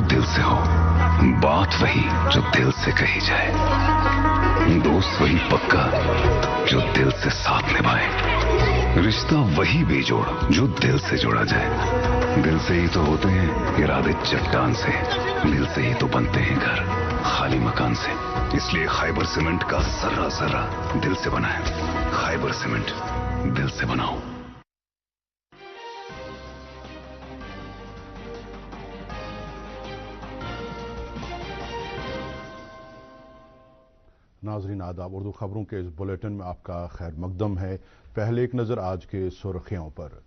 दिल से हो, बात वही जो दिल से कही जाए, दोस्त वही पक्का जो दिल से साथ निभाए, रिश्ता वही बेजोड़ जो दिल से जोड़ा जाए। दिल से ही तो होते हैं इरादे चट्टान से, दिल से ही तो बनते हैं घर खाली मकान से। इसलिए खैबर सीमेंट का जर्रा जर्रा दिल से बना है। खैबर सीमेंट, दिल से बनाओ। नाज़रीन आदाब, उर्दू खबरों के इस बुलेटिन में आपका खैर मकदम है। पहले एक नज़र आज के सुर्खियों पर।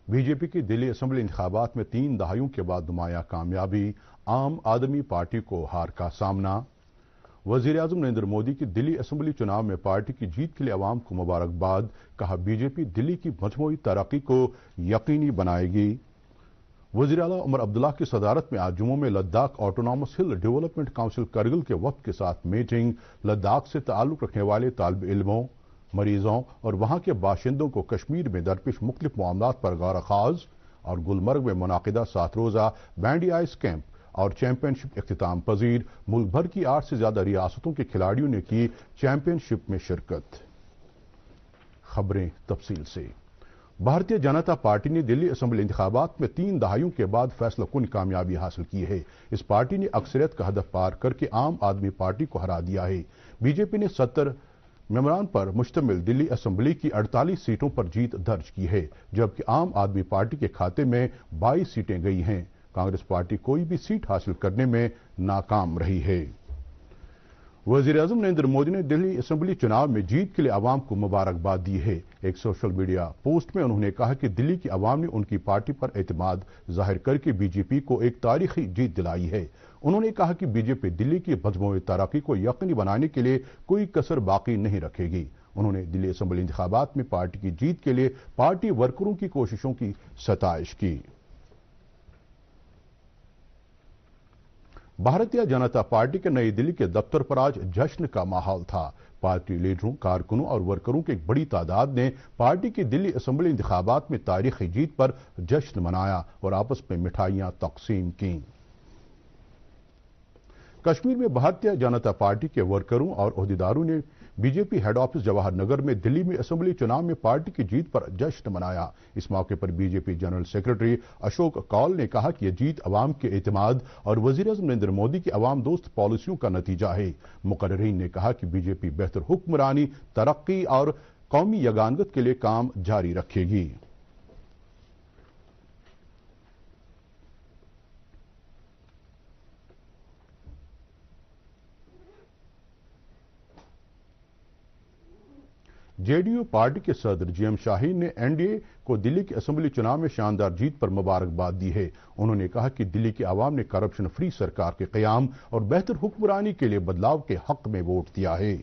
बीजेपी की दिल्ली असेंबली इंतखाबात में 3 दहाइयों के बाद नुमाया कामयाबी, आम आदमी पार्टी को हार का सामना। वज़ीर आज़म नरेंद्र मोदी की दिल्ली असेंबली चुनाव में पार्टी की जीत के लिए अवाम को मुबारकबाद, कहा बीजेपी दिल्ली की मजमूई तरक्की को यकीनी बनाएगी। वज़ीर आला उमर अब्दुल्ला की सदारत में आज जम्मू में लद्दाख ऑटोनॉमस हिल डेवलपमेंट काउंसिल करगिल के वक्त के साथ मीटिंग। लद्दाख से ताल्लुक रखने वाले तालिब इल्मों, मरीजों और वहां के बाशिंदों को कश्मीर में दरपेश मुख्तलिफ मामलात पर गौर-ए-खास। और गुलमर्ग में मुनाकिदा 7 रोज़ा बैंडी आइस कैंप और चैंपियनशिप इख्तिताम पजीर। मुल्क भर की 8 से ज्यादा रियासतों के खिलाड़ियों ने की चैंपियनशिप में शिरकत। खबरें तफसील से। भारतीय जनता पार्टी ने दिल्ली असेंबली इंतखाबात में 3 दहाइयों के बाद फैसला कुन कामयाबी हासिल की है। इस पार्टी ने अक्सरियत का हदफ पार करके आम आदमी पार्टी को हरा दिया है। बीजेपी ने 70 मेंबरान पर मुश्तमिल दिल्ली असेंबली की 48 सीटों पर जीत दर्ज की है, जबकि आम आदमी पार्टी के खाते में 22 सीटें गई हैं। कांग्रेस पार्टी कोई भी सीट हासिल करने में नाकाम रही है। वज़ीर आज़म नरेंद्र मोदी ने दिल्ली असेंबली चुनाव में जीत के लिए अवाम को मुबारकबाद दी है। एक सोशल मीडिया पोस्ट में उन्होंने कहा कि दिल्ली की अवाम ने उनकी पार्टी पर एतमाद जाहिर करके बीजेपी को एक तारीखी जीत दिलाई है। उन्होंने कहा कि बीजेपी दिल्ली की मजमूई तरक्की को यकीनी बनाने के लिए कोई कसर बाकी नहीं रखेगी। उन्होंने दिल्ली असेंबली इंतखाबात में पार्टी की जीत के लिए पार्टी वर्करों की कोशिशों की सताइश की। भारतीय जनता पार्टी के नई दिल्ली के दफ्तर पर आज जश्न का माहौल था। पार्टी लीडरों, कारकुनों और वर्करों की एक बड़ी तादाद ने पार्टी की दिल्ली असेंबली इंतखाबात में तारीखी जीत पर जश्न मनाया और आपस में मिठाइयां तकसीम की। कश्मीर में भारतीय जनता पार्टी के वर्करों और ओहदेदारों ने BJP head office Jawahar Nagar में दिल्ली में असेंबली चुनाव में पार्टी की जीत पर जश्न मनाया। इस मौके पर BJP general secretary Ashok Kaul ने कहा कि यह जीत अवाम के एतमाद और वज़ीर आज़म नरेंद्र मोदी की अवाम दोस्त पॉलिसियों का नतीजा है। मुकर्रिरीन ने कहा कि बीजेपी बेहतर हुक्मरानी, तरक्की और कौमी यगानगत के लिए काम जारी रखेगी। जेडीयू पार्टी के सदर जीएम शाहीन ने एनडीए को दिल्ली की असेंबली चुनाव में शानदार जीत पर मुबारकबाद दी है। उन्होंने कहा कि दिल्ली की आवाम ने करप्शन फ्री सरकार के क़याम और बेहतर हुक्मरानी के लिए बदलाव के हक में वोट दिया है।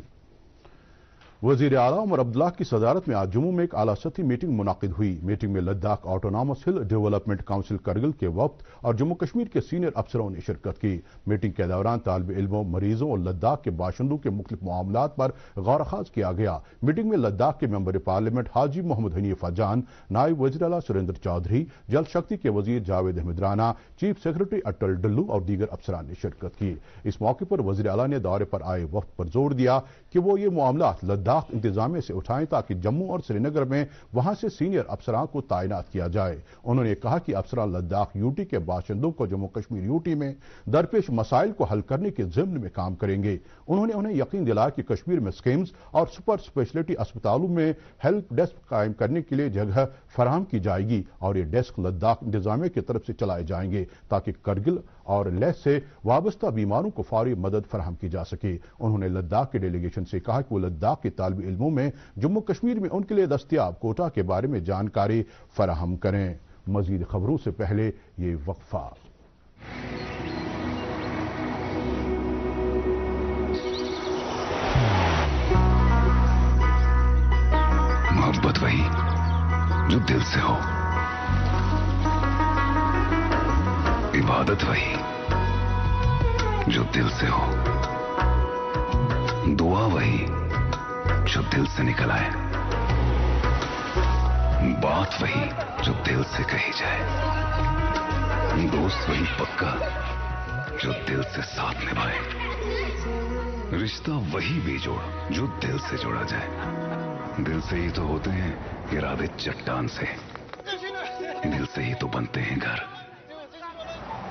वज़ीर आला उमर अब्दुल्ला की सदारत में आज जम्मू में एक आला सतही मीटिंग मुनाकिद हुई। मीटिंग में लद्दाख ऑटोनॉमस हिल डेवलपमेंट काउंसिल करगिल के वक्त और जम्मू कश्मीर के सीनियर अफसरों ने शिरकत की। मीटिंग के दौरान तालिब इल्मों, मरीजों और लद्दाख के बाशिंदों के मुख्तलिफ मामलात पर गौर-ए-खास किया गया। मीटिंग में लद्दाख के मेंबर पार्लियामेंट हाजी मोहम्मद हनीफा जान, नायब वज़ीर आला सुरेंद्र चौधरी, जल शक्ति के वज़ीर जावेद अहमद राना, चीफ सेक्रेटरी अटल डल्लू और दीगर अफसरान ने शिरकत की। इस मौके पर वज़ीर आला ने दौरे पर आए वफ्द पर जोर दिया कि वो ये मामलात लद्दाख इंतजामिया से उठाएं ताकि जम्मू और श्रीनगर में वहां से सीनियर अफसरान को तैनात किया जाए। उन्होंने कहा कि अफसरान लद्दाख यूटी के बाशिंदों को जम्मू कश्मीर यूटी में दरपेश मसाइल को हल करने के ज़िम्न में काम करेंगे। उन्होंने उन्हें यकीन दिलाया कि कश्मीर में स्कीम्स और सुपर स्पेशलिटी अस्पतालों में हेल्प डेस्क कायम करने के लिए जगह फराहम की जाएगी और ये डेस्क लद्दाख इंतजामिया की तरफ से चलाए जाएंगे ताकि करगिल और लेह से वाबस्ता बीमारों को फौरी मदद फराहम की जा सके। उन्होंने लद्दाख के डेलीगेशन से कहा कि वो लद्दाख के तालिब इल्मों में जम्मू कश्मीर में उनके लिए दस्तयाब कोटा के बारे में जानकारी फराहम करें। मजीद खबरों से पहले ये वक्फा। मोहब्बत वही जो दिल से हो, इबादत वही जो दिल से हो, दुआ वही जो दिल से निकल आए, बात वही जो दिल से कही जाए, दोस्त वही पक्का जो दिल से साथ निभाए। रिश्ता वही बेजोड़ जो दिल से जोड़ा जाए। दिल से ही तो होते हैं इरादे चट्टान से। दिल से ही तो बनते हैं घर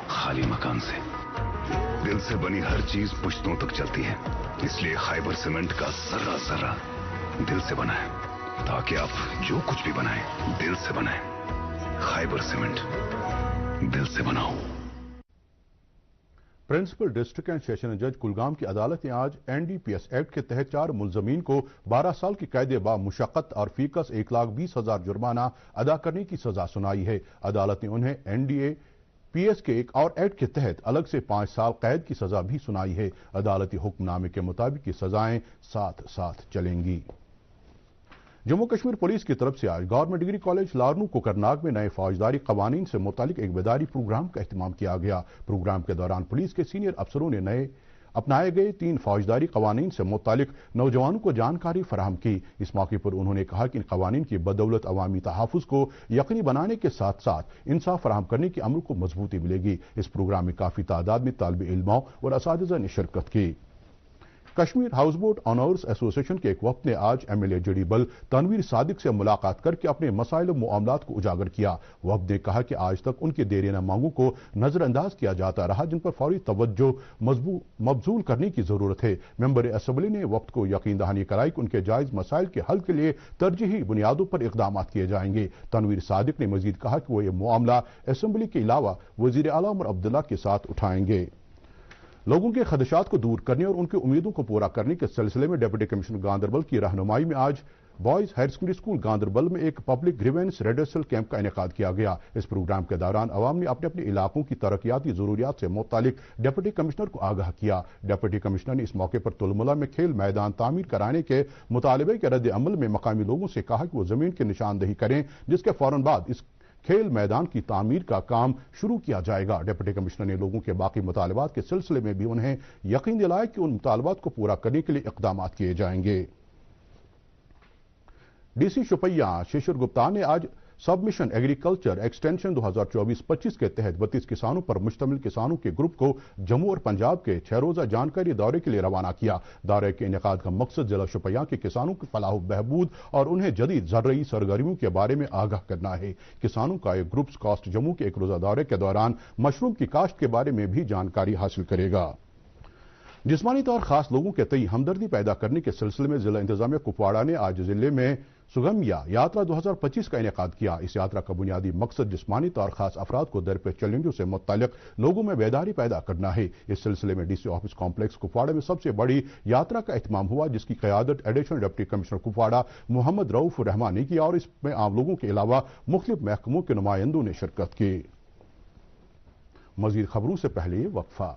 खाली मकान से। दिल से बनी हर चीज पुश्तों तक चलती है, इसलिए खैबर सीमेंट का जर्रा जर्रा दिल से बना है, ताकि आप जो कुछ भी बनाएं दिल से बनाएं। खैबर सीमेंट, दिल से बनाओ। प्रिंसिपल डिस्ट्रिक्ट एंड सेशन जज कुलगाम की अदालत ने आज NDPS एक्ट के तहत 4 मुलजमीन को 12 साल की कैद बा मुशक्कत और फीकस 1,20,000 जुर्माना अदा करने की सजा सुनाई है। अदालत ने उन्हें NDPS के एक और एक्ट के तहत अलग से 5 साल कैद की सजा भी सुनाई है। अदालती हुक्मनामे के मुताबिक ये सजाएं साथ साथ चलेंगी। जम्मू कश्मीर पुलिस की तरफ से आज government degree college Larnoo Kokernag में नए फौजदारी कवानीन से मुतालिक एक बेदारी प्रोग्राम का एहतमाम किया गया। प्रोग्राम के दौरान पुलिस के सीनियर अफसरों ने नए अपनाए गए 3 फौजदारी कवानीन से मुतालिक नौजवानों को जानकारी फराहम की। इस मौके पर उन्होंने कहा कि इन कवानीन की बदौलत अवामी तहफ़्फ़ुज़ को यकीनी बनाने के साथ साथ इंसाफ फराहम करने के अमल को मजबूती मिलेगी। इस प्रोग्राम में काफ़ी तादाद में तालिब इल्मों और असातिज़ा ने शिरकत की। Kashmir house boat owners association के एक वफ्द ने आज MLA जड़ीबल तनवीर सादिक से मुलाकात करके अपने मसाइल और मामलात को उजागर किया। वफ्द ने कहा कि आज तक उनके देरीना मांगों को नजरअंदाज किया जाता रहा, जिन पर फौरी तवज्जो मबजूल करने की जरूरत है। मेंबर असम्बली ने वफ्द को यकीन दहानी कराई कि उनके जायज मसाइल के हल के लिए तरजीही बुनियादों पर इकदाम किए जाएंगे। तनवीर सादिक ने मजीद कहा कि वो ये मामला असम्बली के अलावा वजीर आला उमर अब्दुल्ला के साथ उठाएंगे। लोगों के खदशात को दूर करने और उनकी उम्मीदों को पूरा करने के सिलसिले में डिप्टी कमिश्नर गांदरबल की रहनुमाई में आज boys higher secondary school Ganderbal में एक पब्लिक ग्रीवेंस रेड्रेसल कैंप का इनेकाद किया गया। इस प्रोग्राम के दौरान अवाम ने अपने अपने इलाकों की तरक्याती जरूरियात से मुतालिक डिप्टी कमिश्नर को आगाह किया। डिप्टी कमिश्नर ने इस मौके पर तुलमुला में खेल मैदान तामीर कराने के मुतालबे के रद्द अमल में मकामी लोगों से कहा कि वो जमीन की निशानदही करें, जिसके फौरन बाद इस खेल मैदान की तामीर का काम शुरू किया जाएगा। डिप्टी कमिश्नर ने लोगों के बाकी मुतालबात के सिलसिले में भी उन्हें यकीन दिलाया कि उन मुतालबात को पूरा करने के लिए इक़दाम किए जाएंगे। DC शोपियां शिशिर गुप्ता ने आज सबमिशन एग्रीकल्चर एक्सटेंशन 2024-25 के तहत 32 किसानों पर मुश्तमिल किसानों के ग्रुप को जम्मू और पंजाब के 6 रोजा जानकारी दौरे के लिए रवाना किया। दौरे के इनेकाद का मकसद जिला शोपियां के किसानों की फलाह बहबूद और उन्हें जदीद ज़रई सरगर्मियों के बारे में आगाह करना है। किसानों का एक ग्रुप कास्ट जम्मू के 1 रोजा दौरे के दौरान मशरूम की काश्त के बारे में भी जानकारी हासिल करेगा। जिस्मानी तौर खास लोगों के तई हमदर्दी पैदा करने के सिलसिले में जिला इंतजामिया कुपवाड़ा ने आज जिले में सुगम्या यात्रा 2025 का इनेकाद किया। इस यात्रा का बुनियादी मकसद जिस्मानी तौर खास अफराद को दरपेश चैलेंजों से मुत्तलिक लोगों में बेदारी पैदा करना है। इस सिलसिले में DC ऑफिस कॉम्प्लेक्स कुपवाड़ा में सबसे बड़ी यात्रा का एहतमाम हुआ, जिसकी क़यादत additional deputy commissioner Kupwara Mohammad Rauf Rahman ने की और इसमें आम लोगों के अलावा मुख्तलिफ महकमों के नुमाइंदों ने शिरकत की। मजीद खबरों से पहले वक्फा।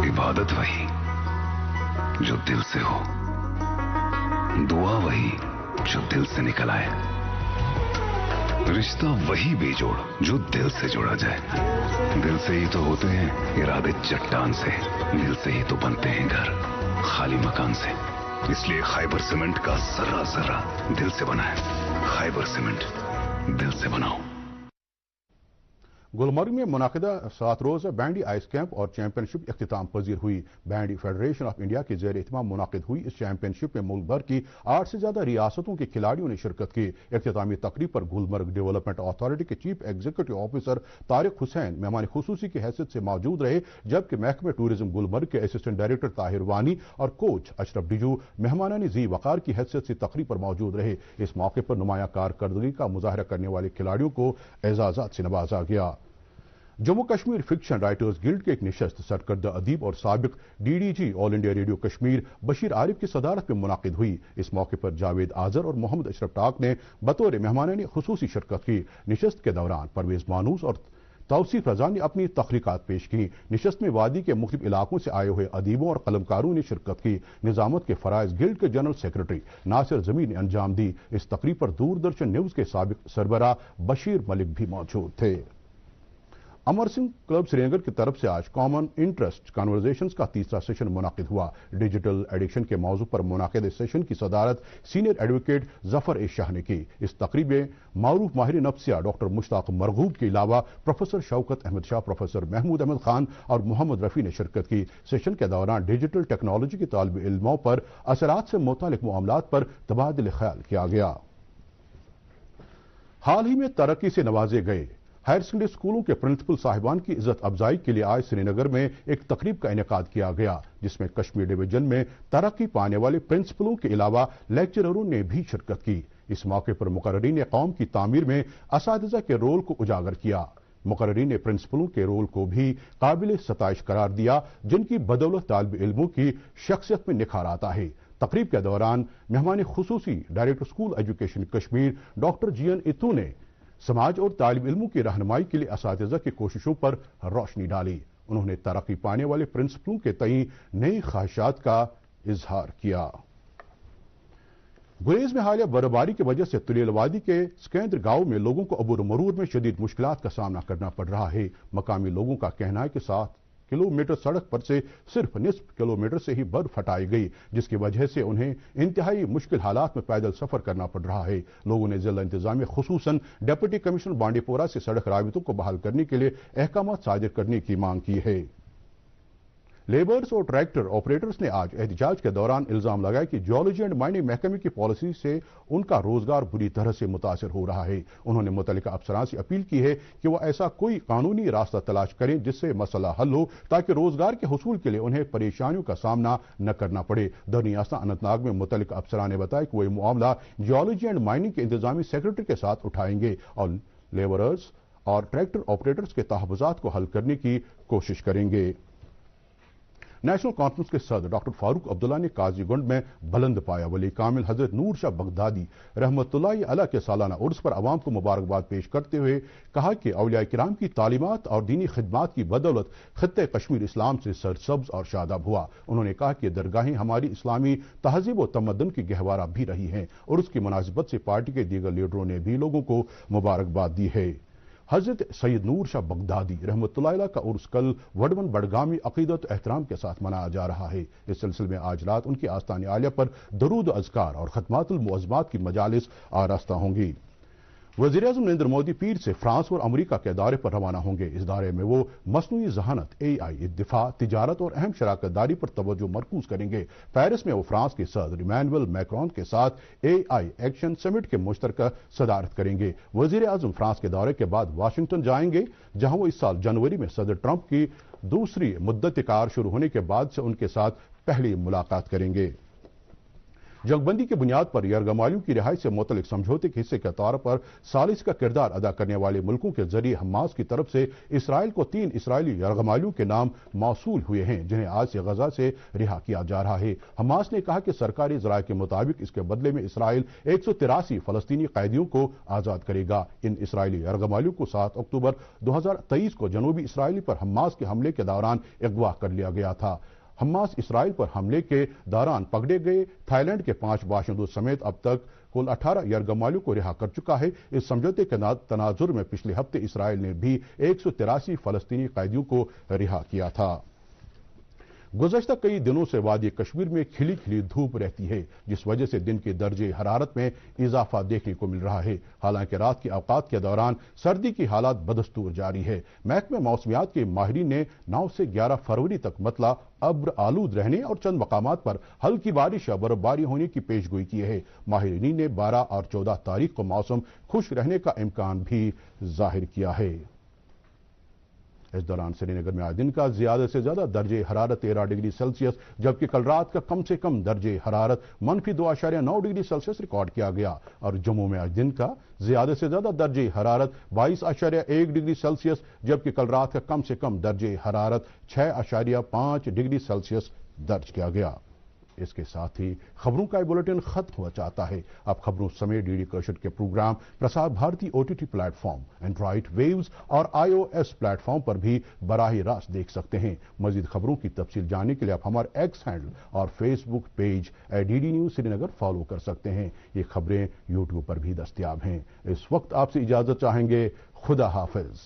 इबादत वही जो दिल से हो, दुआ वही जो दिल से निकल आए, रिश्ता वही बेजोड़ जो दिल से जोड़ा जाए। दिल से ही तो होते हैं इरादे चट्टान से। दिल से ही तो बनते हैं घर खाली मकान से। इसलिए खैबर सीमेंट का जर्रा जर्रा दिल से बना है। खैबर सीमेंट, दिल से बनाओ। गुलमर्ग में मुनाकिदा 7 रोज़ा बैंडी आइस कैंप और चैंपियनशिप इख्तिताम पजीर हुई। बैंडी फेडरेशन ऑफ इंडिया के ज़ेर इत्माम मुनाकिद हुई इस चैंपियनशिप में मुल्क भर की 8 से ज्यादा रियासतों के खिलाड़ियों ने शिरकत की। इख्तितामी तकरीब पर गुलमर्ग डेवलपमेंट अथॉरिटी के chief executive officer Tariq Hussain मेहमान खुसूसी की हैसियत से मौजूद रहे, जबकि महकमे टूरिज्म गुलमर्ग के असिस्टेंट डायरेक्टर ताहिर वानी और कोच अशरफ डिजू मेहमानानी जी वकार की हैसियत से तकरीब पर मौजूद रहे। इस मौके पर नुमाया कारकर्दगी का मुजाहरा करने वाले खिलाड़ियों को एजाज़ात से नवाजा गया। Jammu Kashmir fiction writers guild के एक निशस्त सरकर्दा अदीब और साबिक DDG all India radio Kashmir Bashir Arif की सदारत में मुनाकिद हुई। इस मौके पर जावेद आजर और मोहम्मद अशरफ टाक ने बतौर मेहमानानी खुसूसी शिरकत की। निशस्त के दौरान परवेज मानूस और तौसीफ रजा ने अपनी तखरीकात पेश की। निशस्त में वादी के मुख्तलिफ इलाकों से आए हुए अदीबों और कलमकारों ने शिरकत की। निजामत के फराइज गिल्ड के जनरल सेक्रेटरी नासिर जमीन ने अंजाम दी। इस तकरीब पर दूरदर्शन न्यूज के साबिक सरबराह बशीर मलिक भी मौजूद थे। अमर सिंह क्लब श्रीनगर की तरफ से आज कॉमन इंटरेस्ट कन्वर्सेशंस का तीसरा सेशन मुनाकिद हुआ। डिजिटल एडिक्शन के मौजू पर मुनाकिद इस सेशन की सदारत सीनियर एडवोकेट जफर ए शाह ने की। इस तकरीब में मारूफ माहिर नफ्सिया डॉक्टर मुश्ताक मरगूब के अलावा प्रोफेसर शौकत अहमद शाह, प्रोफेसर महमूद अहमद खान और मोहम्मद रफी ने शिरकत की। सेशन के दौरान डिजिटल टेक्नोलॉजी के तालिब इल्मों पर असरात से मुतालिक मामलात पर तबादले ख्याल किया गया। हाल ही में तरक्की से नवाजे गए हायर सेकेंडरी स्कूलों के प्रिंसिपल साहिबान की इज्जत अफजाई के लिए आज श्रीनगर में एक तकरीब का इनेकाद किया गया, जिसमें कश्मीर डिवीजन में तरक्की पाने वाले प्रिंसिपलों के अलावा लेक्चररों ने भी शिरकत की। इस मौके पर मुकर्रीरीन ने कौम की तामीर में असातिज़ा के रोल को उजागर किया। मुकर्रीरीन ने प्रिंसिपलों के रोल को भी काबिल सताइश करार दिया, जिनकी बदौलत तालिब इल्मों की शख्सियत में निखार आता है। तकरीब के दौरान मेहमान खुसूसी director school education Kashmir doctor GN Itoo ने समाज और तालिब इल्मों की रहनुमाई के लिए असातिज़ा की कोशिशों पर रोशनी डाली। उन्होंने तरक्की पाने वाले प्रिंसिपलों के तई नई ख्वाहिशात का इजहार किया। गुरेज में हालिया बर्फबारी की वजह से तुलेल वादी के स्केंद्र गांव में लोगों को अबूर मरूर में शदीद मुश्किलात का सामना करना पड़ रहा है। मकामी लोगों का कहना है कि 7 किलोमीटर सड़क पर से सिर्फ निस्फ किलोमीटर से ही बर्फ हटाई गई, जिसकी वजह से उन्हें इंतहाई मुश्किल हालात में पैदल सफर करना पड़ रहा है। लोगों ने जिला इंतजामिया खुसूसन डिप्टी कमिश्नर बांडीपोरा से सड़क राबितों को बहाल करने के लिए अहकाम सादिर करने की मांग की है। लेबर्स और ट्रैक्टर ऑपरेटर्स ने आज एहतजाज के दौरान इल्जाम लगाया कि जियोलॉजी एंड माइनिंग महकमे की पॉलिसी से उनका रोजगार बुरी तरह से मुतासर हो रहा है। उन्होंने मुतल्लिका अफसरान से अपील की है कि वह ऐसा कोई कानूनी रास्ता तलाश करें जिससे मसला हल हो, ताकि रोजगार के हुसूल के लिए उन्हें परेशानियों का सामना न करना पड़े। दरनी आस्था अनंतनाग में मुतल्लिका अफसरान ने बताया कि वह मामला जियोलॉजी एंड माइनिंग के इंतजामी सेक्रेटरी के साथ उठाएंगे और लेबरर्स और ट्रैक्टर ऑपरेटर्स के तहफ़्फ़ुज़ात को हल करने की कोशिश करेंगे। नेशनल कॉन्फ्रेंस के सदर डॉक्टर फारूक अब्दुल्ला ने काजीगुंड में बुलंद पाया वली कामिल हजरत नूर शाह बगदादी रहमतुल्लाहि अलैह के सालाना उर्स पर अवाम को मुबारकबाद पेश करते हुए कहा कि औलिया किराम की तालीमात और दीनी खिदमात की बदौलत खित्ते कश्मीर इस्लाम से सरसब्ज और शादाब हुआ। उन्होंने कहा कि दरगाहें हमारी इस्लामी तहजीब व तमद्दुन की गहवारा भी रही हैं और उसकी मुनासिबत से पार्टी के दीगर लीडरों ने भी लोगों को मुबारकबाद दी है। हजरत सैयद नूर शाह बगदादी रहमतुल्लाह अलैह का उर्स कल वडवन बड़गामी अकीदत एहतराम के साथ मनाया जा रहा है। इस सिलसिले में आज रात उनकी आस्तान आलिया पर दरूद अज़कार और खतमातुल मुअज़्ज़मात की मजालिस आरास्ता होंगी। वज़ीर-ए-आज़म नरेंद्र मोदी पीर से फ्रांस और अमरीका के दौरे पर रवाना होंगे। इस दौरे में वो मसनूई ज़हानत, AI, दिफा, तिजारत और अहम शराकत दारी पर तवज्जो मरकूज करेंगे। पेरिस में वो फ्रांस के सदर इमैनुअल मैक्रोन के साथ AI एक्शन समिट के मुश्तरका सदारत करेंगे। वज़ीर-ए-आज़म फ्रांस के दौरे के बाद वाशिंगटन जाएंगे, जहां वो इस साल जनवरी में सदर ट्रंप की दूसरी मुद्दत कार शुरू होने के बाद से उनके साथ पहली मुलाकात करेंगे। जंगबंदी की बुनियाद पर यरगमालियों की रिहाई से मुतल्लिक समझौते के हिस्से के तौर पर सालिस का किरदार अदा करने वाले मुल्कों के जरिए हमास की तरफ से इसराइल को 3 इसराइली यरगमालियों के नाम मौसूल हुए हैं, जिन्हें आज से गजा से रिहा किया जा रहा है। हमास ने कहा कि सरकारी ज़राए के मुताबिक इसके बदले में इसराइल 183 फलस्तीनी कैदियों को आज़ाद करेगा। इन इसराइली यरगमालियों को 7 अक्टूबर 2023 को जनूबी इसराइल पर हमास के हमले के दौरान अगवा कर लिया गया था। हमास इसराइल पर हमले के दौरान पकड़े गए थाईलैंड के 5 बाशिंदों समेत अब तक कुल 18 यरगमालियों को रिहा कर चुका है। इस समझौते के तनाजुर में पिछले हफ्ते इसराइल ने भी 183 फलस्तीनी कैदियों को रिहा किया था। गुज़श्ता कई दिनों से वादी कश्मीर में खिली खिली धूप रहती है, जिस वजह से दिन के दर्जे हरारत में इजाफा देखने को मिल रहा है। हालांकि रात के अवकात के दौरान सर्दी की हालात बदस्तूर जारी है। महकमे मौसमियात के माहिरीन ने 9 से 11 फरवरी तक मतला अब्र आलूद रहने और चंद मकामात पर हल्की बारिश या बर्फबारी होने की पेशगोई की है। माहिरीन ने 12 और 14 तारीख को मौसम खुश रहने का इम्कान भी जाहिर किया है। इस दौरान श्रीनगर में आज दिन का ज्यादा से ज्यादा दर्जे हरारत 13 डिग्री सेल्सियस, जबकि कल रात का कम से कम दर्जे हरारत -2.9 डिग्री सेल्सियस रिकॉर्ड किया गया और जम्मू में आज दिन का ज्यादा से ज्यादा दर्जे हरारत 22.1 डिग्री सेल्सियस, जबकि कल रात का कम से कम दर्जे हरारत 6.5 डिग्री सेल्सियस दर्ज किया गया। इसके साथ ही खबरों का बुलेटिन खत्म हो जाता है। आप खबरों समेत डीडी कशट के programme Prasar Bharati OTT platform, Android Waves और iOS प्लेटफॉर्म पर भी बराह रास्त देख सकते हैं। मजीद खबरों की तफसील जानने के लिए आप हमारे एक्स हैंडल और Facebook page DD news Srinagar follow कर सकते हैं। ये खबरें यूट्यूब पर भी दस्तयाब हैं। इस वक्त आपसे इजाजत चाहेंगे। खुदा हाफिज।